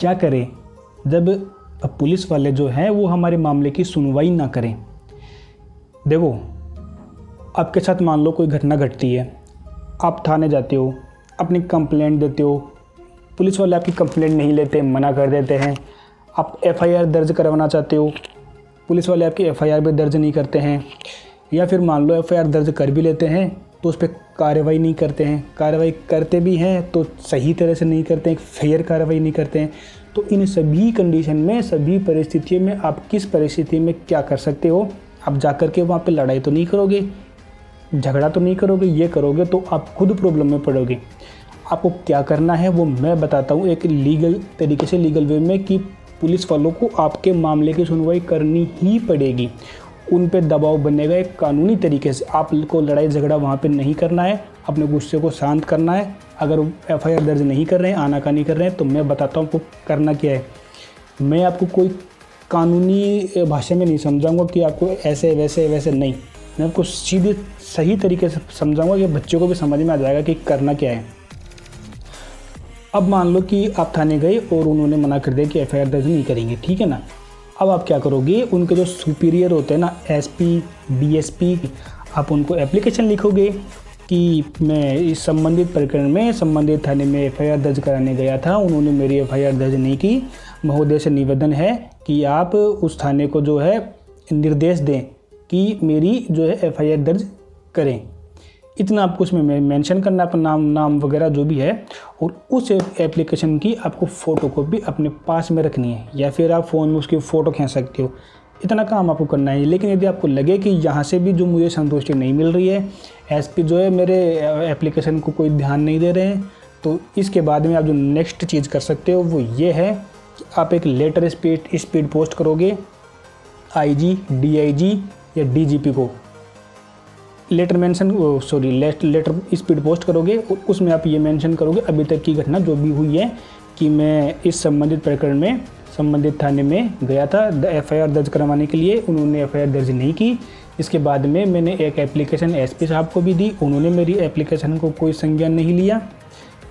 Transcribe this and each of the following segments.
क्या करें जब पुलिस वाले जो हैं वो हमारे मामले की सुनवाई ना करें। देखो, आपके साथ मान लो कोई घटना घटती है, आप थाने जाते हो, अपनी कंप्लेंट देते हो, पुलिस वाले आपकी कंप्लेंट नहीं लेते, मना कर देते हैं। आप एफआईआर दर्ज करवाना चाहते हो, पुलिस वाले आपकी एफआईआर भी दर्ज नहीं करते हैं, या फिर मान लो एफआईआर दर्ज कर भी लेते हैं तो उस पर कार्रवाई नहीं करते हैं, कार्रवाई करते भी हैं तो सही तरह से नहीं करते हैं, फेयर कार्रवाई नहीं करते हैं। तो इन सभी कंडीशन में, सभी परिस्थितियों में आप किस परिस्थिति में क्या कर सकते हो? आप जा कर के वहाँ पे लड़ाई तो नहीं करोगे, झगड़ा तो नहीं करोगे, ये करोगे तो आप खुद प्रॉब्लम में पड़ोगे। आपको क्या करना है वो मैं बताता हूँ एक लीगल तरीके से, लीगल वे में, कि पुलिस वालों को आपके मामले की सुनवाई करनी ही पड़ेगी। उन पे दबाव बनेगा एक कानूनी तरीके से। आपको लड़ाई झगड़ा वहाँ पे नहीं करना है, अपने गुस्से को शांत करना है। अगर एफआईआर दर्ज नहीं कर रहे हैं, आनाकानी कर रहे हैं, तो मैं बताता हूँ आपको करना क्या है। मैं आपको कोई कानूनी भाषा में नहीं समझाऊंगा कि आपको ऐसे वैसे वैसे नहीं, मैं आपको सीधे सही तरीके से समझाऊंगा कि बच्चों को भी समझ में आ जाएगा कि करना क्या है। अब मान लो कि आप थाने गए और उन्होंने मना कर दिया कि एफआईआर दर्ज नहीं करेंगे, ठीक है ना। अब आप क्या करोगे, उनके जो सुपीरियर होते हैं ना, एसपी, डीएसपी, आप उनको एप्लीकेशन लिखोगे कि मैं इस संबंधित प्रकरण में संबंधित थाने में एफआईआर दर्ज कराने गया था, उन्होंने मेरी एफआईआर दर्ज नहीं की। महोदय से निवेदन है कि आप उस थाने को जो है निर्देश दें कि मेरी जो है एफआईआर दर्ज करें। इतना आपको उसमें मेंशन करना, अपना नाम वगैरह जो भी है, और उस एप्लीकेशन की आपको फ़ोटोकॉपी अपने पास में रखनी है, या फिर आप फ़ोन में उसकी फ़ोटो खींच सकते हो। इतना काम आपको करना है। लेकिन यदि आपको लगे कि यहाँ से भी जो मुझे संतुष्टि नहीं मिल रही है, एसपी जो है मेरे एप्लीकेशन को कोई ध्यान नहीं दे रहे हैं, तो इसके बाद में आप जो नेक्स्ट चीज़ कर सकते हो वो ये है कि आप एक लेटर स्पीड पोस्ट करोगे आईजी, डीआईजी या डीजीपी को। लेटर स्पीड पोस्ट करोगे और उसमें आप ये मेंशन करोगे अभी तक की घटना जो भी हुई है, कि मैं इस संबंधित प्रकरण में संबंधित थाने में गया था एफआईआर दर्ज करवाने के लिए, उन्होंने एफआईआर दर्ज नहीं की। इसके बाद में मैंने एक एप्लीकेशन एसपी साहब को भी दी, उन्होंने मेरी एप्लीकेशन को कोई संज्ञान नहीं लिया।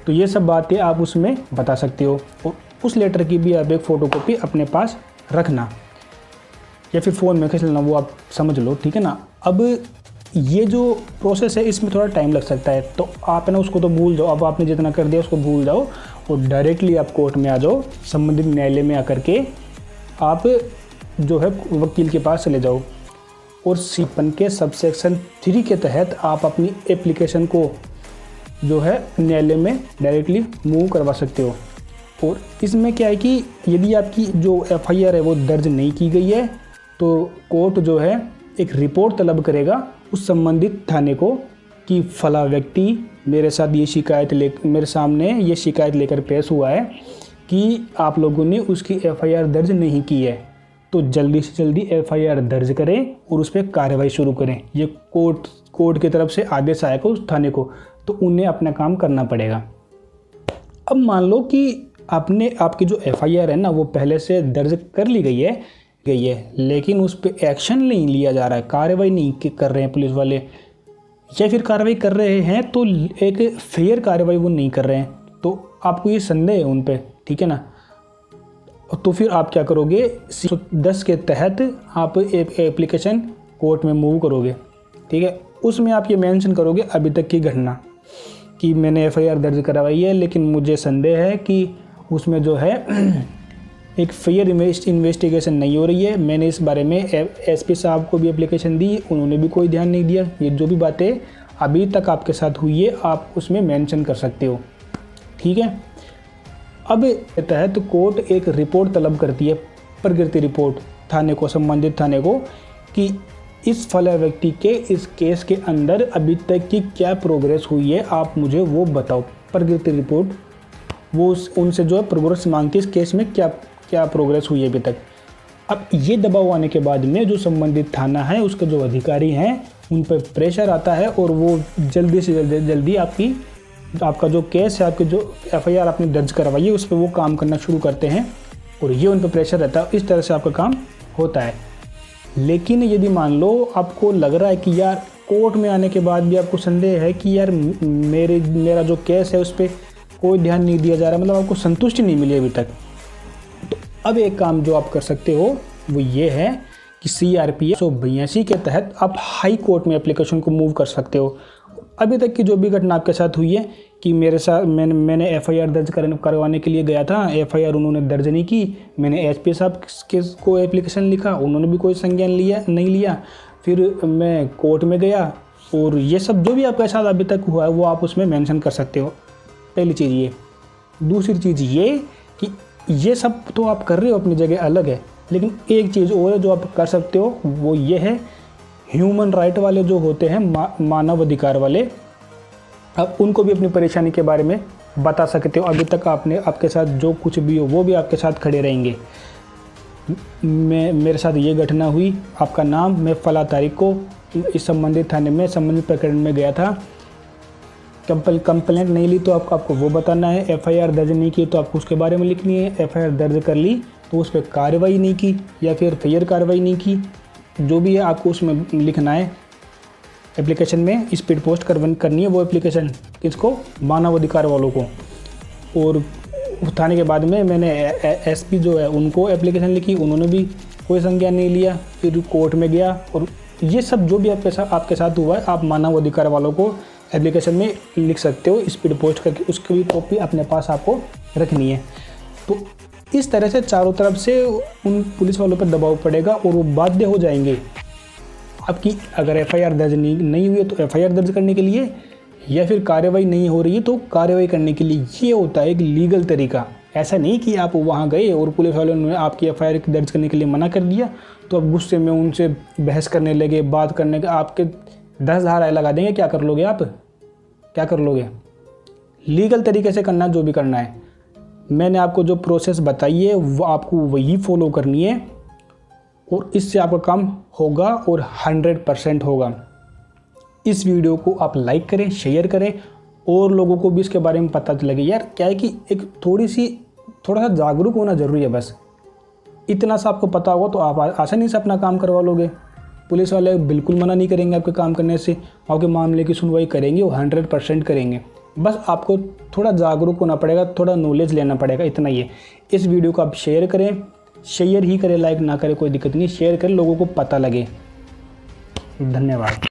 तो ये सब बातें आप उसमें बता सकते हो, और उस लेटर की भी आप एक फ़ोटोकॉपी अपने पास रखना, या फिर फ़ोन में खींच लेना, वो आप समझ लो, ठीक है ना। अब ये जो प्रोसेस है इसमें थोड़ा टाइम लग सकता है, तो आप है ना उसको तो भूल जाओ। अब आपने जितना कर दिया उसको भूल जाओ और डायरेक्टली आप कोर्ट में आ जाओ, संबंधित न्यायालय में आकर के आप जो है वकील के पास चले जाओ, और C1 के सबसेक्शन 3 के तहत आप अपनी एप्लीकेशन को जो है न्यायालय में डायरेक्टली मूव करवा सकते हो। और इसमें क्या है कि यदि आपकी जो एफआईआर है वो दर्ज नहीं की गई है, तो कोर्ट जो है एक रिपोर्ट तलब करेगा उस संबंधित थाने को कि फला व्यक्ति मेरे साथ ये शिकायत मेरे सामने ये शिकायत लेकर पेश हुआ है कि आप लोगों ने उसकी एफआईआर दर्ज नहीं की है, तो जल्दी से जल्दी एफआईआर दर्ज करें और उस पर कार्रवाई शुरू करें। ये कोर्ट की तरफ से आदेश आएगा उस थाने को, तो उन्हें अपना काम करना पड़ेगा। अब मान लो कि आपकी जो एफआईआर है ना वो पहले से दर्ज कर ली गई है, लेकिन उस पर एक्शन नहीं लिया जा रहा है, कार्रवाई नहीं कर रहे हैं पुलिस वाले, या फिर कार्रवाई कर रहे हैं तो एक फेयर कार्रवाई वो नहीं कर रहे हैं, तो आपको ये संदेह है उन पे, ठीक है ना। तो फिर आप क्या करोगे, 10 के तहत आप एक एप्लीकेशन कोर्ट में मूव करोगे, ठीक है। उसमें आप ये मेंशन करोगे अभी तक की घटना, कि मैंने एफआईआर दर्ज करवाई है, लेकिन मुझे संदेह है कि उसमें जो है एक फेयर इन्वेस्टिगेशन नहीं हो रही है। मैंने इस बारे में एसपी साहब को भी एप्लीकेशन दी, उन्होंने भी कोई ध्यान नहीं दिया। ये जो भी बातें अभी तक आपके साथ हुई है आप उसमें मेंशन कर सकते हो, ठीक है। अब के तहत कोर्ट एक रिपोर्ट तलब करती है, प्रकृति रिपोर्ट, थाने को, संबंधित थाने को, कि इस फला व्यक्ति के इस केस के अंदर अभी तक की क्या प्रोग्रेस हुई है, आप मुझे वो बताओ। प्रकृति रिपोर्ट वो उनसे जो है प्रोग्रेस मांगती है, इस केस में क्या प्रोग्रेस हुई है अभी तक। अब ये दबाव आने के बाद में जो संबंधित थाना है उसके जो अधिकारी हैं उन पर प्रेशर आता है, और वो जल्दी से जल्दी आपका जो केस है, आपकी जो एफआईआर आपने दर्ज करवाई है उस पर वो काम करना शुरू करते हैं, और ये उन पर प्रेशर रहता है। इस तरह से आपका काम होता है। लेकिन यदि मान लो आपको लग रहा है कि यार कोर्ट में आने के बाद भी आपको संदेह है कि यार मेरा जो केस है उस पर कोई ध्यान नहीं दिया जा रहा, मतलब आपको संतुष्टि नहीं मिली अभी तक, अब एक काम जो आप कर सकते हो वो ये है कि CRPF 182 के तहत आप हाई कोर्ट में एप्लीकेशन को मूव कर सकते हो। अभी तक की जो भी घटना आपके साथ हुई है कि मेरे साथ मैंने FIR दर्ज करवाने के लिए गया था, FIR उन्होंने दर्ज नहीं की, मैंने SP साहब को एप्लीकेशन लिखा, उन्होंने भी कोई संज्ञान नहीं लिया, फिर मैं कोर्ट में गया, और ये सब जो भी आपके साथ अभी तक हुआ है वो आप उसमें मेंशन कर सकते हो। पहली चीज़ ये। दूसरी चीज़ ये कि ये सब तो आप कर रहे हो अपनी जगह अलग है, लेकिन एक चीज़ और है जो आप कर सकते हो, वो ये है ह्यूमन राइट वाले जो होते हैं, मानव अधिकार वाले, आप उनको भी अपनी परेशानी के बारे में बता सकते हो। अभी तक आपके साथ जो कुछ भी हो वो भी आपके साथ खड़े रहेंगे। मेरे साथ ये घटना हुई, आपका नाम, मैं फला तारीख को इस संबंधित थाने में संबंधित प्रकरण में गया था, कंप्लेंट नहीं ली तो आपको वो बताना है, FIR दर्ज नहीं की तो आपको उसके बारे में लिखनी है, FIR दर्ज कर ली तो उस पर कार्रवाई नहीं की या फिर फेयर कार्रवाई नहीं की, जो भी है आपको उसमें लिखना है। एप्लीकेशन में स्पीड पोस्ट करनी है वो एप्लीकेशन किसको, मानव अधिकार वालों को। और थाने के बाद में मैंने SP जो है उनको एप्लीकेशन लिखी, उन्होंने भी कोई संज्ञान नहीं लिया, फिर कोर्ट में गया। और ये सब जो भी आपके साथ हुआ है आप मानव अधिकार वालों को एप्लीकेशन में लिख सकते हो, स्पीड पोस्ट करके उसकी भी कॉपी अपने पास आपको रखनी है। तो इस तरह से चारों तरफ से उन पुलिस वालों पर दबाव पड़ेगा और वो बाध्य हो जाएंगे आपकी, अगर FIR दर्ज नहीं हुई है तो FIR दर्ज करने के लिए, या फिर कार्रवाई नहीं हो रही है तो कार्रवाई करने के लिए। ये होता है एक लीगल तरीका। ऐसा नहीं कि आप वहाँ गए और पुलिस वालों ने आपकी FIR दर्ज करने के लिए मना कर दिया तो आप गुस्से में उनसे बहस करने लगे, बात करने का आपके 10 धाराएँ लगा देंगे। क्या कर लोगे आप, क्या कर लोगे? लीगल तरीके से करना जो भी करना है। मैंने आपको जो प्रोसेस बताई है वो आपको वही फॉलो करनी है और इससे आपका काम होगा और 100% होगा। इस वीडियो को आप लाइक करें, शेयर करें और लोगों को भी इसके बारे में पता लगे। यार क्या है कि एक थोड़ा सा जागरूक होना ज़रूरी है। बस इतना सा आपको पता होगा तो आप आसानी से अपना काम करवा लोगे। पुलिस वाले बिल्कुल मना नहीं करेंगे आपके काम करने से, आपके मामले की सुनवाई करेंगे, वो 100% करेंगे। बस आपको थोड़ा जागरूक होना पड़ेगा, थोड़ा नॉलेज लेना पड़ेगा, इतना ही है। इस वीडियो को आप शेयर करें, शेयर ही करें, लाइक ना करें कोई दिक्कत नहीं, शेयर करें, लोगों को पता लगे। धन्यवाद।